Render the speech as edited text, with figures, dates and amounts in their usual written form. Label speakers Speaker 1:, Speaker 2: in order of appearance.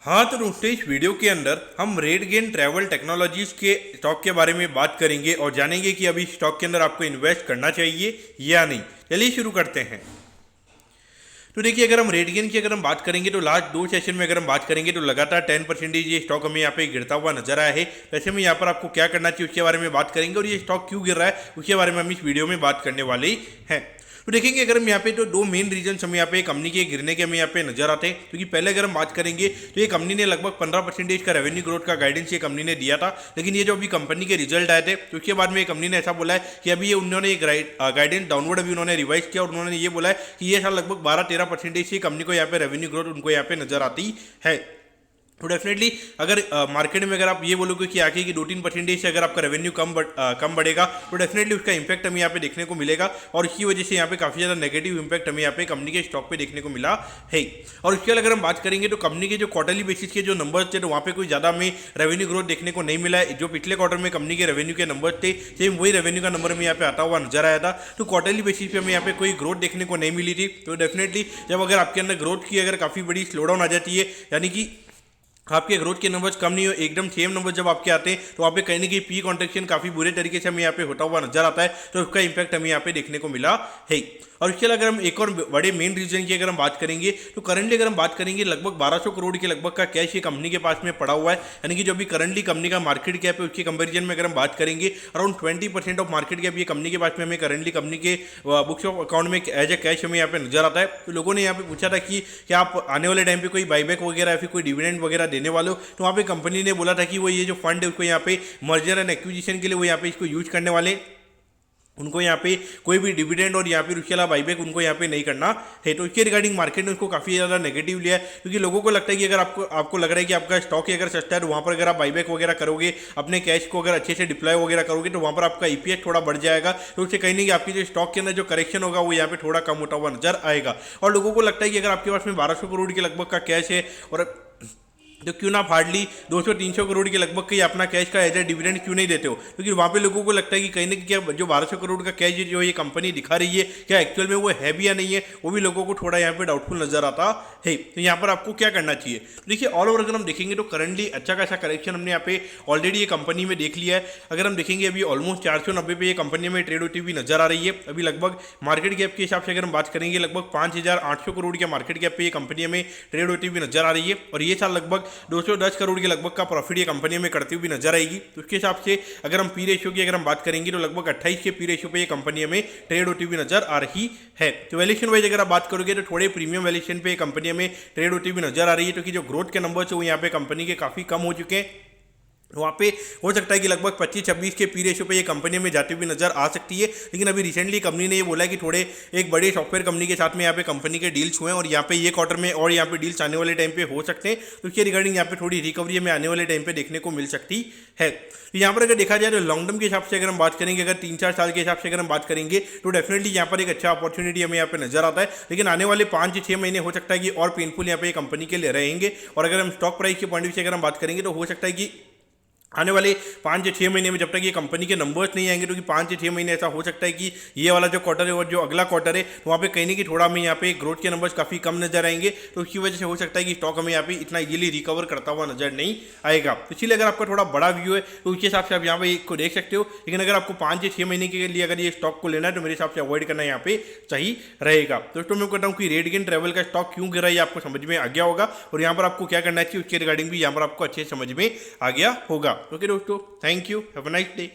Speaker 1: हाँ तो दोस्तों, इस वीडियो के अंदर हम रेडगेन ट्रैवल टेक्नोलॉजीज के स्टॉक के बारे में बात करेंगे और जानेंगे कि अभी स्टॉक के अंदर आपको इन्वेस्ट करना चाहिए या नहीं। चलिए शुरू करते हैं। तो देखिए, अगर हम रेडगेन की अगर हम बात करेंगे तो लास्ट 2 सेशन में अगर हम बात करेंगे तो लगातार 10% ये स्टॉक हमें यहाँ पे गिरता हुआ नजर आया है। वैसे में यहाँ पर आपको क्या करना चाहिए उसके बारे में बात करेंगे और ये स्टॉक क्यों गिर रहा है उसके बारे में हम इस वीडियो में बात करने वाले हैं। तो देखेंगे अगर हम यहाँ पे तो दो मेन रीजन हमें यहाँ पे कंपनी के गिरने के हमें यहाँ पे नजर आते हैं। क्योंकि पहले अगर हम बात करेंगे तो ये कंपनी ने लगभग 15% का रेवेन्यू ग्रोथ का गाइडेंस ये कंपनी ने दिया था, लेकिन ये जो अभी कंपनी के रिजल्ट आए थे तो उसके बाद में कंपनी ने ऐसा बोला है कि अभी ये उन्होंने एक गाइडेंस डाउनवर्ड अभी उन्होंने रिवाइज किया और उन्होंने ये बोला है कि ये साल लगभग 12-13% से कंपनी को यहाँ पे रेवेन्यू ग्रोथ उनको यहाँ पे नजर आती है। तो डेफिनेटली अगर मार्केट में अगर आप ये बोलोगे कि आगे की 2-3% से अगर आपका रेवेन्यू कम बढ़ेगा तो डेफिनेटली उसका इंपैक्ट हमें यहाँ पे देखने को मिलेगा और इसकी वजह से यहाँ पे काफ़ी ज़्यादा नेगेटिव इंपैक्ट हमें यहाँ पे कंपनी के स्टॉक पे देखने को मिला है। और उसके अगर हम बात करेंगे तो कंपनी के जो क्वार्टरली बेसिस के जो नंबर्स थे तो वहाँ पे कोई ज़्यादा हमें रेवेन्यू ग्रोथ देखने को नहीं मिला है। जो पिछले क्वार्टर में कंपनी के रेवेन्यू के नंबर थे सेम वही रेवेन्यू का नंबर में यहाँ पे आता हुआ नजर आया था। तो क्वार्टरली बेसिस पे हमें यहाँ पे कोई ग्रोथ देखने को नहीं मिली थी। तो डेफिनेटली जब अगर आपके अंदर ग्रोथ की अगर काफ़ी बड़ी स्लोडाउन आ जाती है, यानी कि आपके ग्रोथ के नंबर्स कम नहीं हो, एकदम सेम नंबर जब आपके आते हैं तो वहाँ पे कहीं ना कहीं पी कॉन्ट्रेक्शन काफ़ी बुरे तरीके से हमें यहाँ पे होता हुआ नजर आता है। तो उसका इंपैक्ट हमें यहाँ पे देखने को मिला है। और इसके अलावा अगर हम एक और बड़े मेन रीजन की अगर हम बात करेंगे तो करंटली अगर हम बात करेंगे लगभग 1200 करोड़ के लगभग का कैश ये कंपनी के पास में पड़ा हुआ है। यानी कि जो अभी करंटली कंपनी का मार्केट कैप है उसके कंपेरिजन में अगर हम बात करेंगे अराउंड 20% ऑफ मार्केट कैप ये कंपनी के पास में हमें करंटली कंपनी के बुक्स ऑफ अकाउंट में एज ए कैश हमें यहाँ पे नजर आता है। तो लोगों ने यहाँ पे पूछा था कि क्या आप आने वाले टाइम पे कोई बाईबैक वगैरह या फिर कोई डिविडेंड वगैरह देने वाले हो, तो वहाँ पे कंपनी ने बोला था कि वो ये जो फंड है उसको यहाँ पे मर्जर एंड एक्विजिशन के लिए वो यहाँ पे इसको यूज करने वाले, उनको यहाँ पे कोई भी डिविडेंड और यहाँ पे उसके अलावा बाईबैक उनको यहाँ पे नहीं करना है। तो इसके रिगार्डिंग मार्केट ने उसको काफ़ी ज़्यादा नेगेटिव लिया है। क्योंकि लोगों को लगता है कि अगर आपको लग रहा है कि आपका स्टॉक ही अगर सस्ता है तो वहाँ पर अगर आप बाईबैक वगैरह करोगे, अपने कैश को अगर अच्छे से डिप्लॉय वगैरह करोगे तो वहाँ पर आपका ईपीएस थोड़ा बढ़ जाएगा। तो उससे कहीं नहीं कि आपकी जो स्टॉक के अंदर जो करेक्शन होगा वो यहाँ पे थोड़ा कम होता हुआ नजर आएगा। और लोगों को लगता है कि अगर आपके पास में 1200 करोड़ के लगभग का कैश है और तो क्यों ना हार्डली 200-300 करोड़ के लगभग के अपना कैश का एज ए डिविडेंड क्यों नहीं देते हो। क्योंकि वहाँ पे लोगों को लगता है कि कहीं ना कहीं जो 1200 करोड़ का कैश जो ये कंपनी दिखा रही है क्या एक्चुअल में वो है भी या नहीं है, वो भी लोगों को थोड़ा यहाँ पे डाउटफुल नजर आता है। तो यहाँ पर आपको क्या करना चाहिए, तो देखिए ऑल ओवर अगर हम देखेंगे तो करंटली अच्छा खासा करेक्शन हमने यहाँ पे ऑलरेडी ये कंपनी में देख लिया है। अगर हम देखेंगे अभी ऑलमोस्ट 490 पे ये कंपनी में ट्रेड होती हुई नजर आ रही है। अभी लगभग मार्केट कैप के हिसाब से अगर हम बात करेंगे लगभग 5800 करोड़ के मार्केट कैप पे ये कंपनी में ट्रेड होती हुई नजर आ रही है। और ये साल लगभग 210 करोड़ के लगभग का प्रॉफिट ये कंपनी में करती हुई नजर आएगी। तो उसके हिसाब से अगर हम पी रेशियो की अगर हम बात करेंगे तो लगभग 28 के पी रेशियो पे ये कंपनी में ट्रेड होती हुई नजर आ रही है। तो वैल्यूएशन वाइज अगर आप बात करोगे तो थोड़े प्रीमियम वैल्यूएशन पे कंपनी में ट्रेड होती हुई नजर आ रही है। क्योंकि जो ग्रोथ के नंबर है वो यहाँ पे कंपनी के काफी कम हो चुके हैं। वहाँ पे हो सकता है कि लगभग 25-26 के पी रेशियो पे ये कंपनी में जाती हुई नजर आ सकती है। लेकिन अभी रिसेंटली कंपनी ने ये बोला है कि थोड़े एक बड़े सॉफ्टवेयर कंपनी के साथ में यहाँ पे कंपनी के डील्स हुए हैं और यहाँ पे ये क्वार्टर में और यहाँ पे डील्स आने वाले टाइम पे हो सकते हैं। तो इसके रिगार्डिंग यहाँ पे थोड़ी रिकवरी हमें आने वाले टाइम पे देखने को मिल सकती है। तो यहाँ पर अगर देखा जाए तो लॉन्ग टर्म के हिसाब से अगर हम बात करेंगे, अगर 3-4 साल के हिसाब से अगर हम बात करेंगे तो डेफिनेटली यहाँ पर एक अच्छा अपॉर्चुनिटी हमें यहाँ पे नजर आता है। लेकिन आने वाले 5 से 6 महीने हो सकता है कि और पेनफुल यहाँ पे कंपनी के लिए रहेंगे। और अगर हम स्टॉक प्राइस के पॉइंट से अगर हम बात करेंगे तो हो सकता है कि आने वाले 5 से 6 महीने में जब तक ये कंपनी के नंबर्स नहीं आएंगे, क्योंकि 5 से 6 महीने ऐसा हो सकता है कि ये वाला जो क्वार्टर है और जो अगला क्वार्टर है वहाँ पे कहीं नहीं कि थोड़ा हमें यहाँ पे ग्रोथ के नंबर्स काफ़ी कम नजर आएंगे। तो उसकी वजह से हो सकता है कि स्टॉक हमें यहाँ पे इतना इजीली रिकवर करता हुआ नजर नहीं आएगा। तो इसलिए अगर आपका थोड़ा बड़ा व्यू है तो उसके हिसाब से आप यहाँ पे को देख सकते हो। लेकिन अगर आपको 5 से 6 महीने के लिए अगर ये स्टॉक को लेना है तो मेरे हिसाब से अवॉइड करना यहाँ पे सही रहेगा। दोस्तों मैं कहता हूँ कि रेडगेन ट्रैवल का स्टॉक क्यों गिरा ये आपको समझ में आ गया होगा और यहाँ पर आपको क्या करना चाहिए उसके रिगार्डिंग भी यहाँ पर आपको अच्छे समझ में आ गया होगा। ओके दोस्तों, thank you, have a nice day.